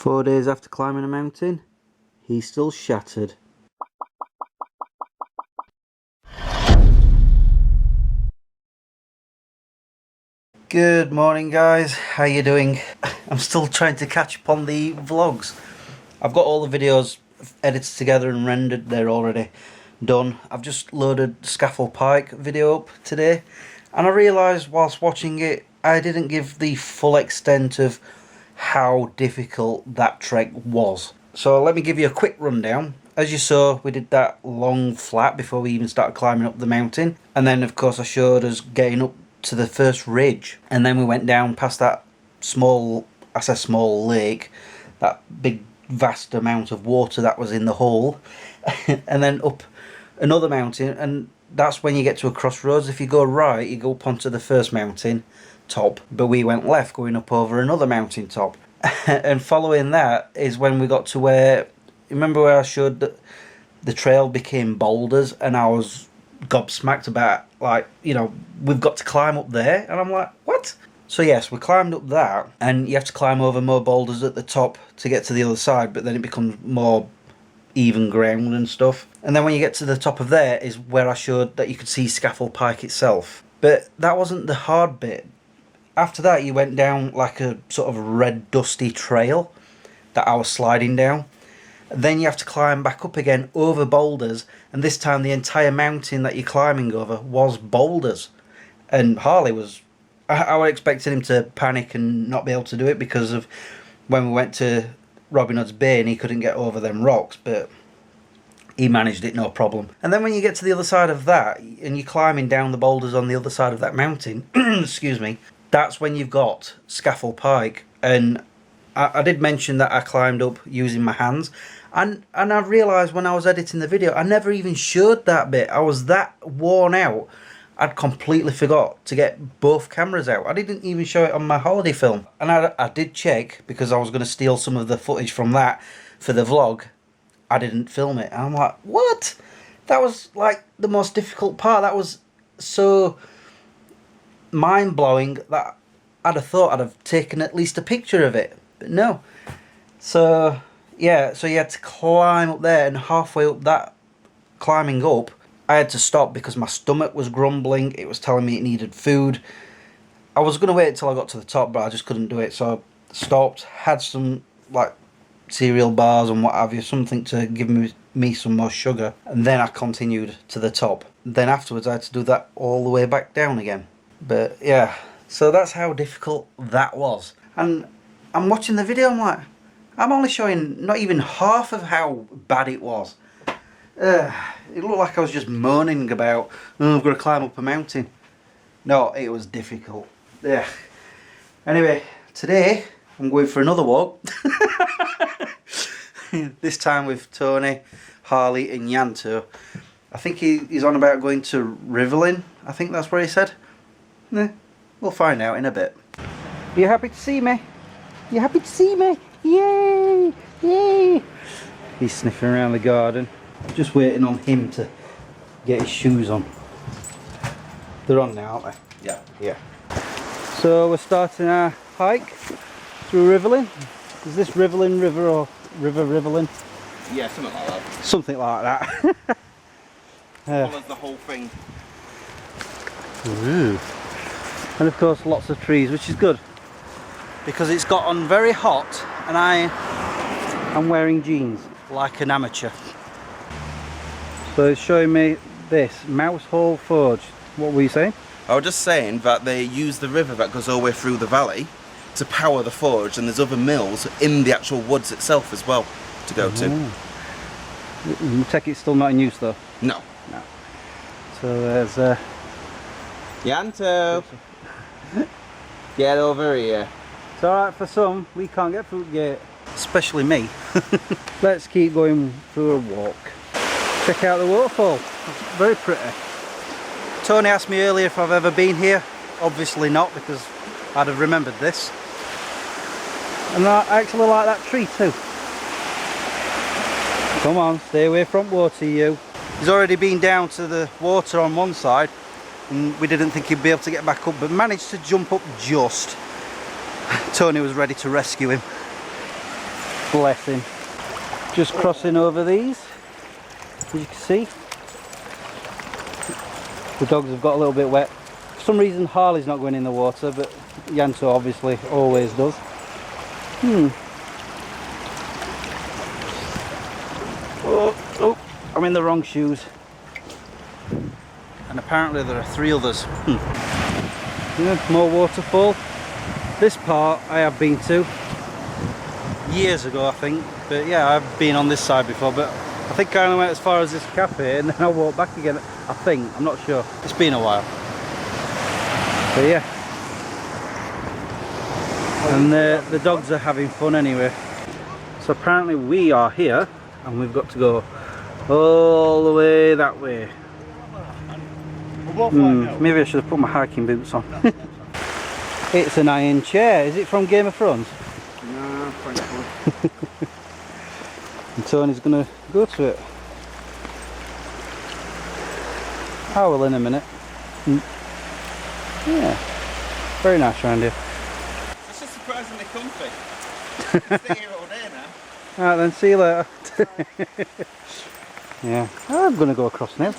4 days after climbing a mountain, he's still shattered. Good morning guys, how you doing? I'm still trying to catch up on the vlogs. I've got all the videos edited together and rendered, they're already done. I've just loaded Scafell Pike video up today and I realised whilst watching it I didn't give the full extent of how difficult that trek was. So let me give you a quick rundown. As you saw, we did that long flat before we even started climbing up the mountain, and then of course I showed us getting up to the first ridge, and then we went down past that small, I say small lake, that big vast amount of water that was in the hole, and then up another mountain, and that's when you get to a crossroads. If you go right, you go up onto the first mountain top, but we went left going up over another mountain top. And following that is when we got to where, remember where I showed that the trail became boulders, and I was gobsmacked about, like, you know, we've got to climb up there, and I'm like, what? So yes, we climbed up that, and you have to climb over more boulders at the top to get to the other side, but then it becomes more even ground and stuff. And then when you get to the top of there is where I showed that you could see Scafell Pike itself. But that wasn't the hard bit. After that you went down like a sort of red dusty trail that I was sliding down. Then you have to climb back up again over boulders, and this time the entire mountain that you're climbing over was boulders. And Harley was, I was expecting him to panic and not be able to do it because of when we went to Robin Hood's Bay and he couldn't get over them rocks, but he managed it no problem. And then when you get to the other side of that and you're climbing down the boulders on the other side of that mountain, excuse me, that's when you've got Scafell Pike. And I did mention that I climbed up using my hands, and I realised when I was editing the video I never even showed that bit. I was that worn out I'd completely forgot to get both cameras out. I didn't even show it on my holiday film, and I did check because I was going to steal some of the footage from that for the vlog. I didn't film it, and I'm like, what? That was like the most difficult part. That was so mind-blowing that I'd have thought I'd have taken at least a picture of it, but no. So yeah, so you had to climb up there, and halfway up that climbing up I had to stop because my stomach was grumbling. It was telling me it needed food. I was going to wait until I got to the top, but I just couldn't do it, so I stopped, had some like cereal bars and what have you, something to give me some more sugar, and then I continued to the top. Then afterwards I had to do that all the way back down again. But yeah, so that's how difficult that was. And I'm watching the video, I'm like, I'm only showing not even half of how bad it was. It looked like I was just moaning about, oh, I've got to climb up a mountain. No, it was difficult. Yeah. Anyway, today I'm going for another walk. This time with Tony, Harley and Yanto. I think he's on about going to Rivelin. I think that's where he said. We'll find out in a bit. Are you happy to see me? You happy to see me? Yay! Yay! He's sniffing around the garden. Just waiting on him to get his shoes on. They're on now, aren't they? Yeah. Yeah. So we're starting our hike through Rivelin. Is this Rivelin River or Rivelin? Yeah, something like that. Something like that. Follows the whole thing. Ooh. And of course lots of trees, which is good because it's gotten very hot and I am wearing jeans like an amateur. So it's showing me this, Mouse Hole Forge. What were you saying? I was just saying that they use the river that goes all the way through the valley to power the forge, and there's other mills in the actual woods itself as well to go to. You take it still not in use though? No. No. So there's Yanto! Get over here. It's alright for some, we can't get through the gate. Especially me. Let's keep going through a walk. Check out the waterfall, it's very pretty. Tony asked me earlier if I've ever been here. Obviously not, because I'd have remembered this. And I actually like that tree too. Come on, stay away from water, you. He's already been down to the water on one side, and we didn't think he'd be able to get back up, but managed to jump up just. Tony was ready to rescue him. Bless him. Just crossing over these, as you can see. The dogs have got a little bit wet. For some reason Harley's not going in the water, but Yanto obviously always does. Oh, I'm in the wrong shoes. And apparently there are 3 others. Yeah, more waterfall. This part I have been to years ago, I think. But yeah, I've been on this side before, but I think I only went as far as this cafe and then I walked back again. I think, I'm not sure. It's been a while. But yeah. And the dogs are having fun anyway. So apparently we are here and we've got to go all the way that way. Maybe I should have put my hiking boots on. It's an iron chair. Is it from Game of Thrones? No, thankfully. And Tony's going to go to it. I will in a minute. Yeah, very nice around here. It's just surprisingly comfy. Stay here all day now. Alright then, see you later. Yeah, I'm going to go across now.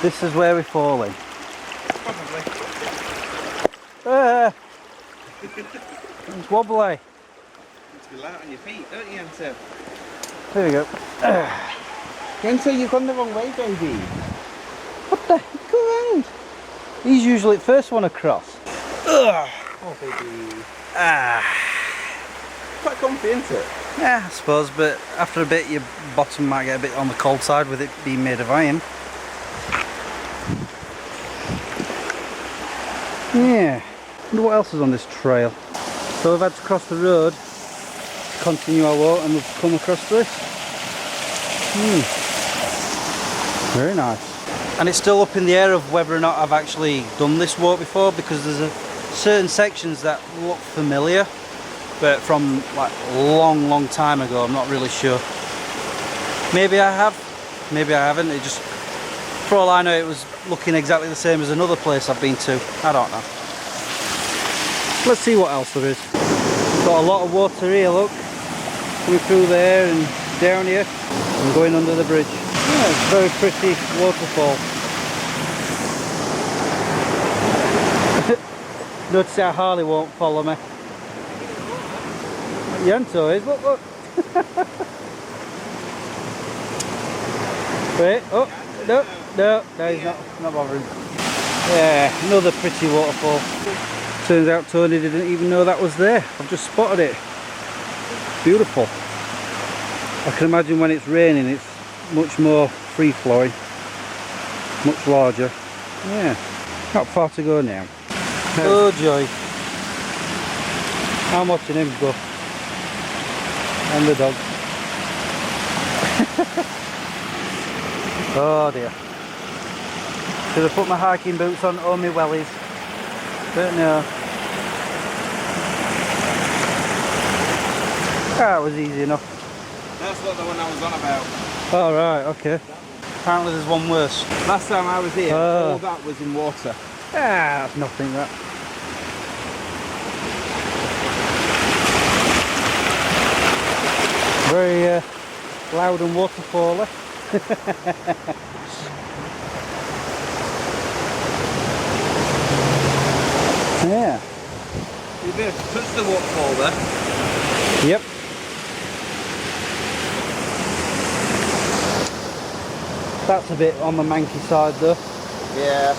This is where we're falling. Probably. It's wobbly. You need to be light on your feet, don't you, Yanto? There we go. Yanto, you've gone the wrong way, baby. What the heck? Go around. He's usually the first one across. Oh, baby. Quite comfy, isn't it? Yeah, I suppose, but after a bit your bottom might get a bit on the cold side with it being made of iron. Yeah, wonder what else is on this trail. So we've had to cross the road to continue our walk and we've come across this. Very nice. And it's still up in the air of whether or not I've actually done this walk before, because there's certain sections that look familiar, but from like long time ago. I'm not really sure. Maybe I have, maybe I haven't. It just, for all I know, it was looking exactly the same as another place I've been to. I don't know. Let's see what else there is. Got a lot of water here, look, coming through there and down here and going under the bridge. Yeah, it's a very pretty waterfall. Notice how Harley won't follow me. Yanto is, look. Wait, oh, no, he's not bothering. Yeah, another pretty waterfall. Turns out Tony didn't even know that was there. I've just spotted it. Beautiful. I can imagine when it's raining it's much more free flowing, much larger. Yeah, not far to go now. Oh joy. I'm watching him go. And the dog. Oh dear. Should have put my hiking boots on or my wellies. But no. That was easy enough. That's not the one I was on about. Oh right, okay. Apparently there's one worse. Last time I was here, all that was in water. Ah, that's nothing that. Very loud and waterfally. Yeah. You've been able to touch the waterfall there. Yep. That's a bit on the manky side though. Yeah.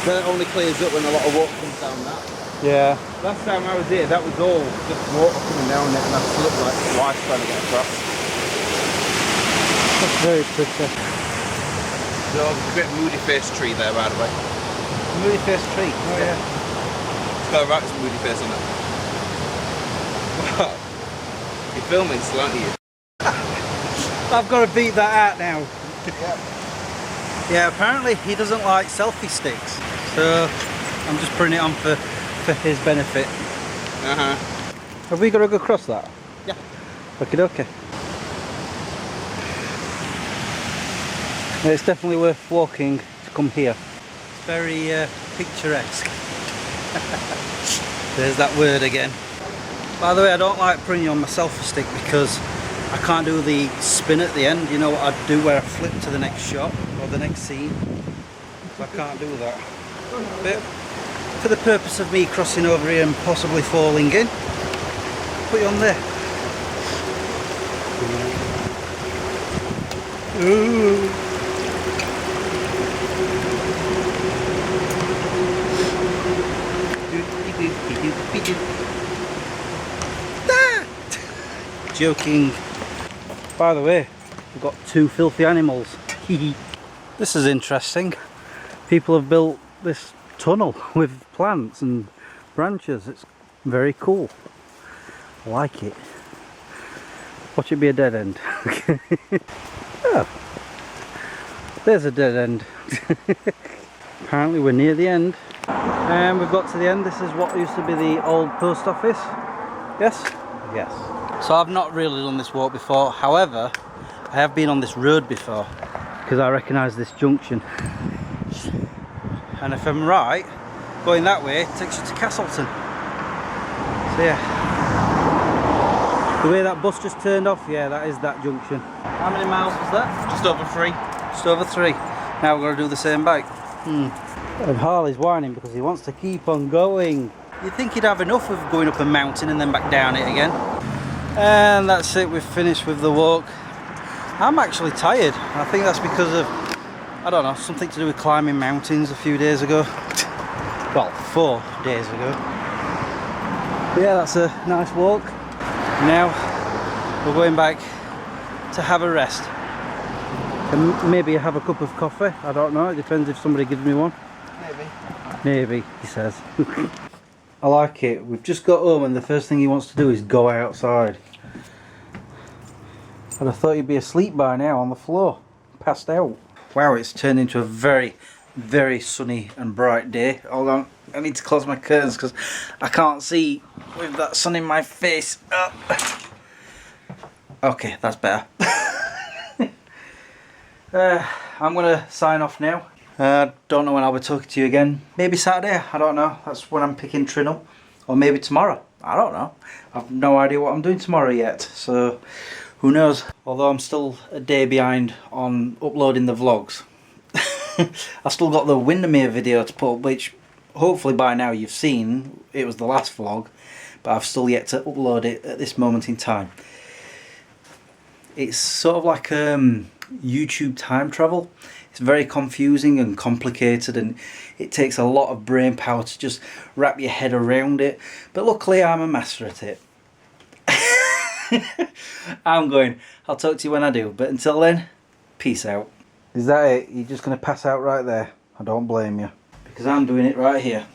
Then it only clears up when a lot of water comes down that. Yeah. Last time I was here, that was all just water coming down it, and I looked like twice trying to get across. That's very pretty. So there's a bit of moody face tree there, by the way. Moody face tree. Oh yeah. It's got a right moody face on it. Wow. You're filming still, aren't you? I've got to beat that out now. Yeah. Yeah, apparently he doesn't like selfie sticks, so I'm just putting it on for his benefit. Uh-huh. Have we got to go across that? Yeah. Okay. It's definitely worth walking to come here. It's very picturesque. There's that word again. By the way, I don't like putting you on my selfie stick because I can't do the spin at the end. You know what I'd do where I flip to the next shot or the next scene? So I can't do that. But for the purpose of me crossing over here and possibly falling in, put you on there. Ooh. Joking. By the way, we've got two filthy animals. This is interesting. People have built this tunnel with plants and branches. It's very cool. I like it. Watch it be a dead end. Oh, there's a dead end. Apparently we're near the end. And we've got to the end. This is what used to be the old post office. Yes? Yes. So I've not really done this walk before. However, I have been on this road before because I recognise this junction. And if I'm right, going that way takes you to Castleton. So yeah. The way that bus just turned off, yeah, that is that junction. How many miles was that? Just over 3. Just over 3. Now we're going to do the same back. And Harley's whining because he wants to keep on going. You'd think he'd have enough of going up a mountain and then back down it again. And that's it, we've finished with the walk. I'm actually tired. I think that's because of, I don't know, something to do with climbing mountains a few days ago. Well, 4 days ago. But yeah, that's a nice walk. Now we're going back to have a rest. And maybe have a cup of coffee. I don't know, it depends if somebody gives me one. Maybe, he says. I like it. We've just got home and the first thing he wants to do is go outside. I'd have thought you'd be asleep by now on the floor, passed out. Wow, it's turned into a very, very sunny and bright day. Hold on, I need to close my curtains because I can't see with that sun in my face. Okay, that's better. I'm going to sign off now. Don't know when I'll be talking to you again. Maybe Saturday, I don't know. That's when I'm picking Trin up. Or maybe tomorrow. I don't know. I've no idea what I'm doing tomorrow yet. So, who knows. Although I'm still a day behind on uploading the vlogs. I've still got the Windermere video to put up, which hopefully by now you've seen. It was the last vlog. But I've still yet to upload it at this moment in time. It's sort of like YouTube time travel. It's very confusing and complicated and it takes a lot of brain power to just wrap your head around it, but luckily I'm a master at it. I'll talk to you when I do, but until then, peace out. Is that it? You're just going to pass out right there? I don't blame you, because I'm doing it right here.